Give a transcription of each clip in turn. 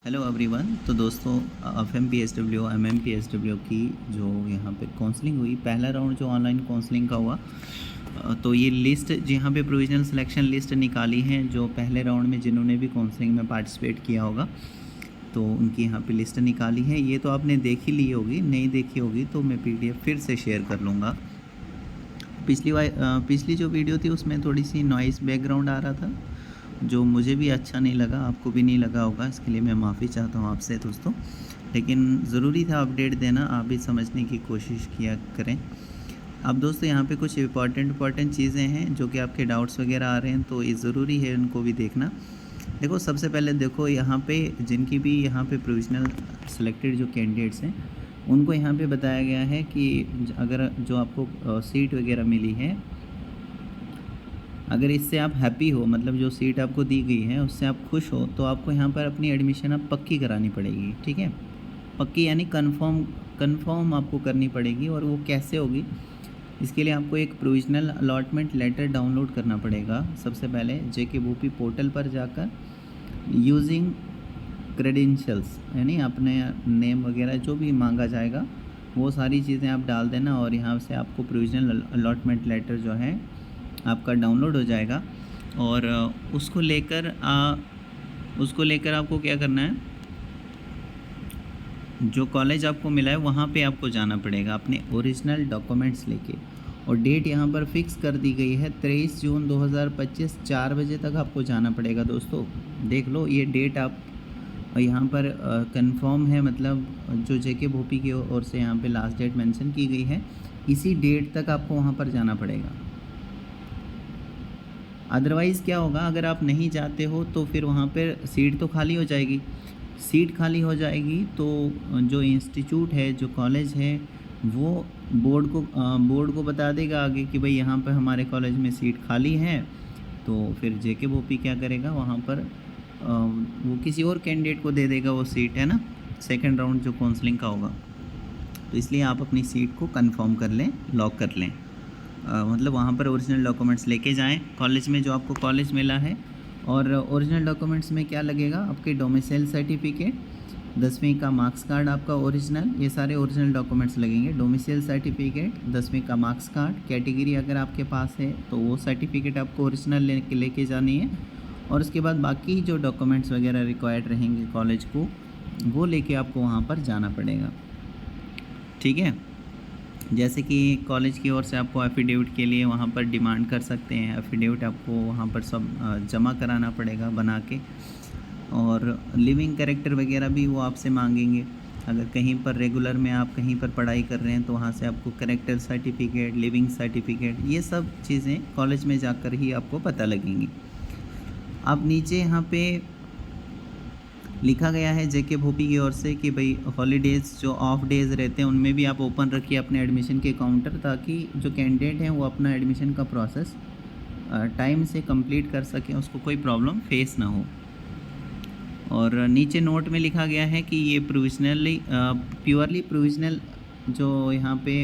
Hello everyone. तो दोस्तों FMPSW MMPSW की जो यहाँ पे काउंसलिंग हुई, पहला राउंड जो ऑनलाइन काउंसलिंग का हुआ, तो ये लिस्ट यहाँ पे प्रोविजनल सिलेक्शन लिस्ट निकाली है जो पहले राउंड में जिन्होंने भी काउंसलिंग में पार्टिसिपेट किया होगा, तो उनकी यहाँ पे लिस्ट निकाली है। ये तो आपने देख ही ली होगी, नहीं देखी होगी तो मैं PDF फिर से शेयर कर लूँगा। पिछली जो वीडियो थी उसमें थोड़ी सी नॉइस बैकग्राउंड आ रहा था, जो मुझे भी अच्छा नहीं लगा, आपको भी नहीं लगा होगा, इसके लिए मैं माफ़ी चाहता हूँ आपसे दोस्तों। लेकिन ज़रूरी था अपडेट देना, आप भी समझने की कोशिश किया करें। अब दोस्तों यहाँ पे कुछ इम्पॉर्टेंट चीज़ें हैं जो कि आपके डाउट्स वगैरह आ रहे हैं, तो ये ज़रूरी है उनको भी देखना। देखो, सबसे पहले देखो यहाँ पे जिनकी भी यहाँ पे प्रोविजनल सेलेक्टेड जो कैंडिडेट्स हैं उनको यहाँ पे बताया गया है कि अगर जो आपको सीट वगैरह मिली है, अगर इससे आप हैप्पी हो, मतलब जो सीट आपको दी गई है उससे आप खुश हो, तो आपको यहाँ पर अपनी एडमिशन अब पक्की करानी पड़ेगी। ठीक है, पक्की यानी कंफर्म आपको करनी पड़ेगी। और वो कैसे होगी, इसके लिए आपको एक प्रोविजनल अलॉटमेंट लेटर डाउनलोड करना पड़ेगा। सबसे पहले JKVOP पोर्टल पर जाकर यूजिंग क्रेडेंशियल्स, यानी अपने नेम वगैरह जो भी मांगा जाएगा वो सारी चीज़ें आप डाल देना, और यहाँ से आपको प्रोविजनल अलॉटमेंट लेटर जो है आपका डाउनलोड हो जाएगा। और उसको लेकर आपको क्या करना है, जो कॉलेज आपको मिला है वहाँ पे आपको जाना पड़ेगा अपने ओरिजिनल डॉक्यूमेंट्स लेके। और डेट यहाँ पर फिक्स कर दी गई है 23 जून 2025 4 बजे तक आपको जाना पड़ेगा। दोस्तों देख लो, ये डेट आप यहाँ पर कंफर्म है, मतलब जो JKVOP की ओर से यहाँ पे लास्ट डेट मेंशन की गई है, इसी डेट तक आपको वहाँ पर जाना पड़ेगा। अदरवाइज़ क्या होगा, अगर आप नहीं जाते हो तो फिर वहाँ पर सीट तो खाली हो जाएगी। सीट खाली हो जाएगी तो जो इंस्टीट्यूट है, जो कॉलेज है, वो बोर्ड को बता देगा आगे कि भाई यहाँ पर हमारे कॉलेज में सीट खाली है। तो फिर JKVOP क्या करेगा, वहाँ पर वो किसी और कैंडिडेट को दे देगा वो सीट, है ना, सेकंड राउंड जो काउंसलिंग का होगा। तो इसलिए आप अपनी सीट को कंफर्म कर लें, लॉक कर लें। मतलब वहाँ पर ओरिजिनल डॉक्यूमेंट्स लेके जाएं कॉलेज में, जो आपको कॉलेज मिला है। और ओरिजिनल डॉक्यूमेंट्स में क्या लगेगा, आपके डोमिसाइल सर्टिफिकेट, 10वीं का मार्क्स कार्ड आपका ओरिजिनल, ये सारे ओरिजिनल डॉक्यूमेंट्स लगेंगे। डोमिसाइल सर्टिफिकेट, 10वीं का मार्क्स कार्ड, कैटेगरी अगर आपके पास है तो वो सर्टिफिकेट आपको ओरिजिनल लेके जानी है। और उसके बाद बाकी जो डॉक्यूमेंट्स वगैरह रिक्वायर्ड रहेंगे कॉलेज को, वो लेके आपको वहाँ पर जाना पड़ेगा। ठीक है, जैसे कि कॉलेज की ओर से आपको एफिडेविट के लिए वहाँ पर डिमांड कर सकते हैं, एफिडेविट आपको वहाँ पर सब जमा कराना पड़ेगा बना के। और लिविंग कैरेक्टर वगैरह भी वो आपसे मांगेंगे। अगर कहीं पर रेगुलर में आप कहीं पर पढ़ाई कर रहे हैं तो वहाँ से आपको कैरेक्टर सर्टिफिकेट, लिविंग सर्टिफिकेट, ये सब चीज़ें कॉलेज में जाकर ही आपको पता लगेंगी। अब नीचे यहाँ पे लिखा गया है JKVOP की ओर से कि भाई हॉलीडेज़ जो ऑफ डेज़ रहते हैं उनमें भी आप ओपन रखिए अपने एडमिशन के काउंटर, ताकि जो कैंडिडेट हैं वो अपना एडमिशन का प्रोसेस टाइम से कंप्लीट कर सकें, उसको कोई प्रॉब्लम फेस ना हो। और नीचे नोट में लिखा गया है कि ये प्योरली प्रोविजनल जो यहाँ पे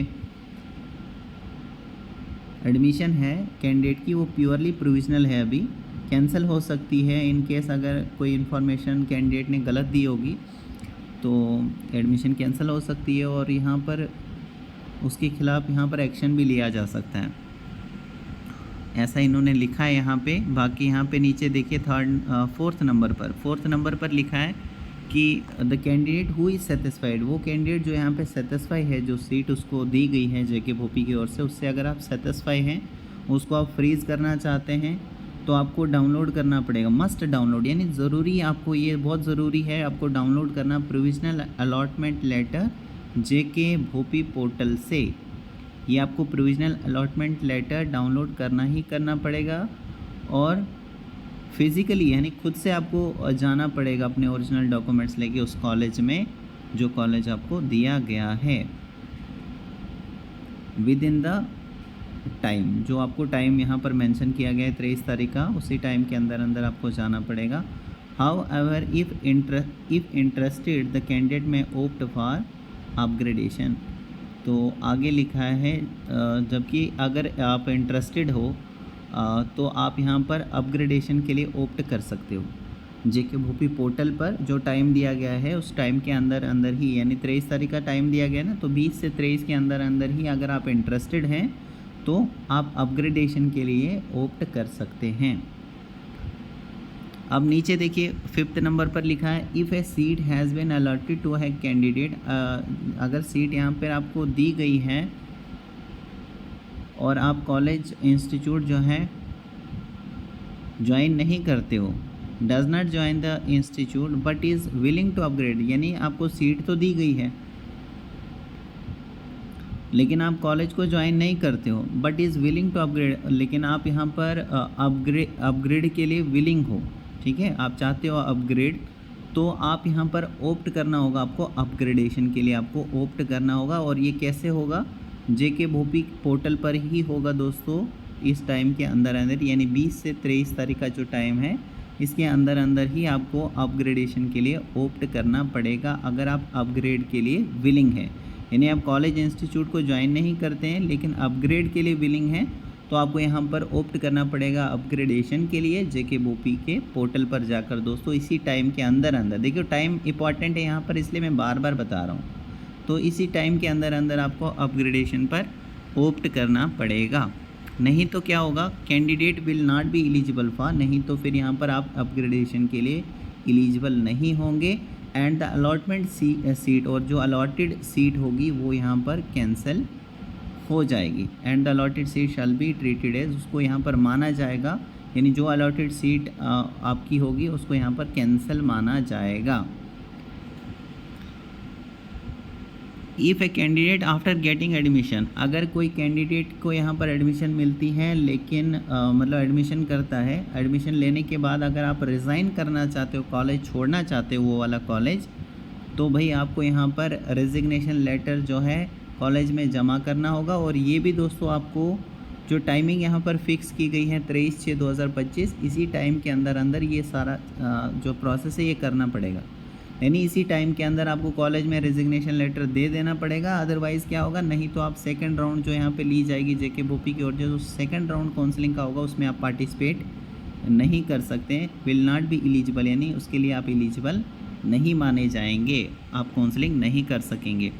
एडमिशन है कैंडिडेट की, वो प्योरली प्रोविजनल है, अभी कैंसिल हो सकती है। इन केस अगर कोई इन्फॉर्मेशन कैंडिडेट ने गलत दी होगी तो एडमिशन कैंसिल हो सकती है, और यहाँ पर उसके खिलाफ़ यहाँ पर एक्शन भी लिया जा सकता है, ऐसा इन्होंने लिखा है यहाँ पे। बाकी यहाँ पे नीचे देखिए फोर्थ नंबर पर लिखा है कि the candidate who is satisfied, वो कैंडिडेट जो यहाँ पे सेटिस्फाई है, जो सीट उसको दी गई है JKVOP की ओर से, उससे अगर आप सेटिस्फाई हैं, उसको आप फ्रीज़ करना चाहते हैं, तो आपको डाउनलोड करना पड़ेगा, मस्ट डाउनलोड, यानी ज़रूरी, आपको ये बहुत ज़रूरी है, आपको डाउनलोड करना provisional allotment letter JKVOP portal से। ये आपको प्रोविजनल अलॉटमेंट लेटर डाउनलोड करना ही करना पड़ेगा, और फिज़िकली यानी खुद से आपको जाना पड़ेगा अपने ओरिजिनल डॉक्यूमेंट्स लेके उस कॉलेज में जो कॉलेज आपको दिया गया है, विद इन द टाइम, जो आपको टाइम यहाँ पर मेंशन किया गया है 23 तारीख का, उसी टाइम के अंदर आपको जाना पड़ेगा। How ever if interested the candidate में ओप्ट फॉर अपग्रेडेशन, तो आगे लिखा है जबकि अगर आप इंटरेस्टेड हो तो आप यहाँ पर अपग्रेडेशन के लिए ओप्ट कर सकते हो। जेके भोपी पोर्टल पर जो टाइम दिया गया है उस टाइम के अंदर अंदर ही, यानी 23 तारीख का टाइम दिया गया है ना, तो 20 से 23 के अंदर अंदर ही अगर आप इंटरेस्टेड हैं तो आप अपग्रेडेशन के लिए ऑप्ट कर सकते हैं। अब नीचे देखिए 5th नंबर पर लिखा है if a seat has been allotted to a candidate, अगर सीट यहाँ पर आपको दी गई है और आप कॉलेज इंस्टीट्यूट जो है ज्वाइन नहीं करते हो, does not join the institute but is willing to upgrade, यानी आपको सीट तो दी गई है लेकिन आप कॉलेज को ज्वाइन नहीं करते हो, but is willing to upgrade, लेकिन आप यहाँ पर अपग्रेड के लिए विलिंग हो, ठीक है, आप चाहते हो अपग्रेड, तो आप यहाँ पर ऑप्ट करना होगा, आपको अपग्रेडेशन के लिए आपको ऑप्ट करना होगा। और ये कैसे होगा, जेके भोपी पोर्टल पर ही होगा दोस्तों, इस टाइम के अंदर अंदर, यानी 20 से 23 तारीख का जो टाइम है इसके अंदर अंदर ही आपको अपग्रेडेशन के लिए ऑप्ट करना पड़ेगा अगर आप अपग्रेड के लिए विलिंग है, यानी आप कॉलेज इंस्टीट्यूट को ज्वाइन नहीं करते हैं लेकिन अपग्रेड के लिए विलिंग हैं, तो आपको यहाँ पर ऑप्ट करना पड़ेगा अपग्रेडेशन के लिए जेके भोपी के पोर्टल पर जाकर दोस्तों, इसी टाइम के अंदर अंदर। देखिए टाइम इंपॉर्टेंट है यहाँ पर, इसलिए मैं बार बार बता रहा हूँ, तो इसी टाइम के अंदर अंदर आपको अपग्रेडेशन पर ऑप्ट करना पड़ेगा, नहीं तो क्या होगा, candidate will not be eligible for, नहीं तो फिर यहाँ पर आप अपग्रेडेशन के लिए एलिजिबल नहीं होंगे। एंड द अलॉटमेंट सीट, और जो अलॉटेड सीट होगी वो यहाँ पर कैंसिल हो जाएगी। And the allotted seat shall be treated as, उसको यहाँ पर माना जाएगा, यानी जो अलॉटेड सीट आपकी होगी उसको यहाँ पर कैंसिल माना जाएगा। If a candidate after getting admission, अगर कोई कैंडिडेट को यहाँ पर एडमिशन मिलती है लेकिन मतलब एडमिशन करता है, एडमिशन लेने के बाद अगर आप रिज़ाइन करना चाहते हो, कॉलेज छोड़ना चाहते हो वो वाला कॉलेज, तो भाई आपको यहाँ पर रेजिग्नेशन लेटर जो है कॉलेज में जमा करना होगा। और ये भी दोस्तों आपको जो टाइमिंग यहाँ पर फिक्स की गई है 23/6/2025, इसी टाइम के अंदर अंदर ये सारा जो प्रोसेस है ये करना पड़ेगा, यानी इसी टाइम के अंदर आपको कॉलेज में रेजिग्नेशन लेटर दे देना पड़ेगा। अदरवाइज़ क्या होगा, नहीं तो आप सेकंड राउंड जो यहाँ पे ली जाएगी जेके भोपी की ओर से, जो सेकंड राउंड काउंसलिंग का होगा उसमें आप पार्टिसिपेट नहीं कर सकते हैं, विल नॉट बी एलिजिबल, यानी उसके लिए आप एलिजिबल नहीं माने जाएंगे, आप काउंसलिंग नहीं कर सकेंगे।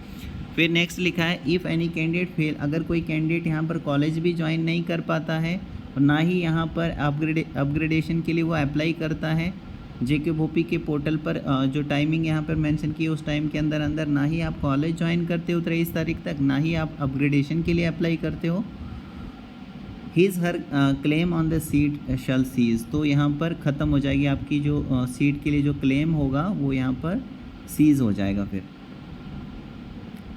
फिर नेक्स्ट लिखा है इफ़ एनी कैंडिडेट फेल, अगर कोई कैंडिडेट यहाँ पर कॉलेज भी ज्वाइन नहीं कर पाता है और ना ही यहाँ पर अपग्रेडेशन के लिए वो अप्लाई करता है जेके भोपी के पोर्टल पर, जो टाइमिंग यहाँ पर मेंशन की है उस टाइम के अंदर अंदर ना ही आप कॉलेज ज्वाइन करते हो 23 तारीख तक, ना ही आप अपग्रेडेशन के लिए अप्लाई करते हो, his her claim on the seat shall cease, तो यहाँ पर ख़त्म हो जाएगी आपकी जो सीट के लिए जो क्लेम होगा वो यहाँ पर सीज हो जाएगा फिर,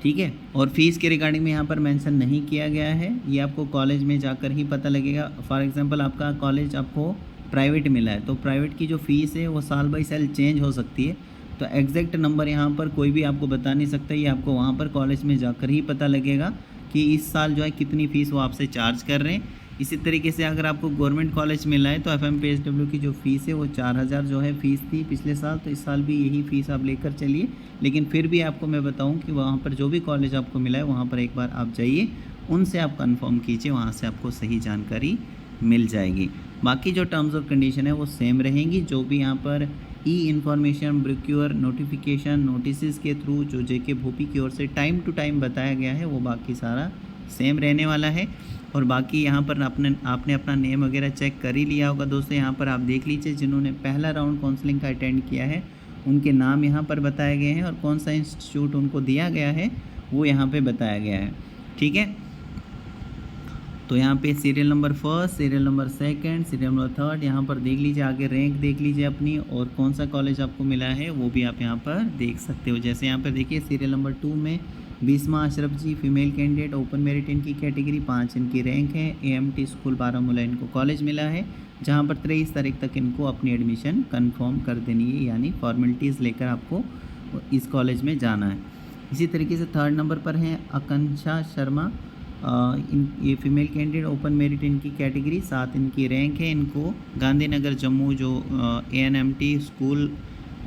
ठीक है। और फीस के रिगार्डिंग में यहाँ पर मेंशन नहीं किया गया है, ये आपको कॉलेज में जाकर ही पता लगेगा। फॉर एग्जांपल आपका कॉलेज आपको प्राइवेट मिला है तो प्राइवेट की जो फ़ीस है वो साल बाई साल चेंज हो सकती है, तो एग्जैक्ट नंबर यहाँ पर कोई भी आपको बता नहीं सकता, ये आपको वहाँ पर कॉलेज में जाकर ही पता लगेगा कि इस साल जो है कितनी फ़ीस वो आपसे चार्ज कर रहे हैं। इसी तरीके से अगर आपको गवर्नमेंट कॉलेज मिला है तो FMPSW की जो फ़ीस है वो 4000 जो है फ़ीस थी पिछले साल, तो इस साल भी यही फ़ीस आप लेकर चलिए। लेकिन फिर भी आपको मैं बताऊं कि वहाँ पर जो भी कॉलेज आपको मिला है वहाँ पर एक बार आप जाइए, उनसे आप कंफर्म कीजिए, वहाँ से आपको सही जानकारी मिल जाएगी। बाकी जो टर्म्स और कंडीशन है वो सेम रहेंगी, जो भी यहाँ पर इन्फॉर्मेशन ब्रोक्योर नोटिफिकेशन नोटिस के थ्रू जो जेके भोपी की ओर से टाइम टू टाइम बताया गया है वो बाकी सारा सेम रहने वाला है। और बाकी यहाँ पर आपने अपना नेम वगैरह चेक कर ही लिया होगा दोस्तों, यहाँ पर आप देख लीजिए जिन्होंने पहला राउंड काउंसलिंग का अटेंड किया है उनके नाम यहाँ पर बताए गए हैं और कौन सा इंस्टीट्यूट उनको दिया गया है वो यहाँ पे बताया गया है, ठीक है। तो यहाँ पे serial number 1, serial number 2, serial number 3 यहाँ पर देख लीजिए, आगे रैंक देख लीजिए अपनी और कौन सा कॉलेज आपको मिला है वो भी आप यहाँ पर देख सकते हो। जैसे यहाँ पर देखिए सीरियल नंबर 2 में बीस्मा अशरफ जी फीमेल कैंडिडेट, ओपन मेरिट इनकी कैटेगरी 5 इनकी रैंक है, AMT स्कूल बारामूला इनको कॉलेज मिला है, जहाँ पर 23 तारीख तक इनको अपनी एडमिशन कंफर्म कर देनी है, यानी फॉर्मेलिटीज़ लेकर आपको इस कॉलेज में जाना है। इसी तरीके से 3rd नंबर पर हैं आकांक्षा शर्मा, ये फीमेल कैंडिडेट, ओपन मेरिट इनकी कैटेगरी 7 इनकी रैंक है, इनको गांधीनगर जम्मू जो ANMT स्कूल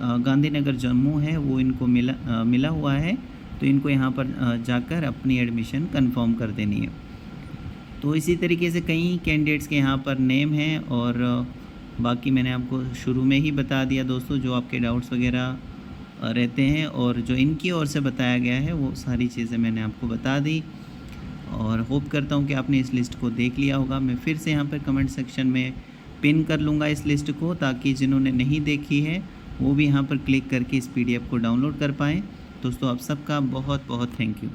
गांधीनगर जम्मू है वो इनको मिला हुआ है, तो इनको यहाँ पर जाकर अपनी एडमिशन कंफर्म कर देनी है। तो इसी तरीके से कई कैंडिडेट्स के यहाँ पर नेम हैं और बाकी मैंने आपको शुरू में ही बता दिया दोस्तों, जो आपके डाउट्स वगैरह रहते हैं और जो इनकी ओर से बताया गया है वो सारी चीज़ें मैंने आपको बता दी। और होप करता हूँ कि आपने इस लिस्ट को देख लिया होगा। मैं फिर से यहाँ पर कमेंट सेक्शन में पिन कर लूँगा इस लिस्ट को, ताकि जिन्होंने नहीं देखी है वो भी यहाँ पर क्लिक करके इस PDF को डाउनलोड कर पाएँ। दोस्तों आप सबका बहुत बहुत थैंक यू।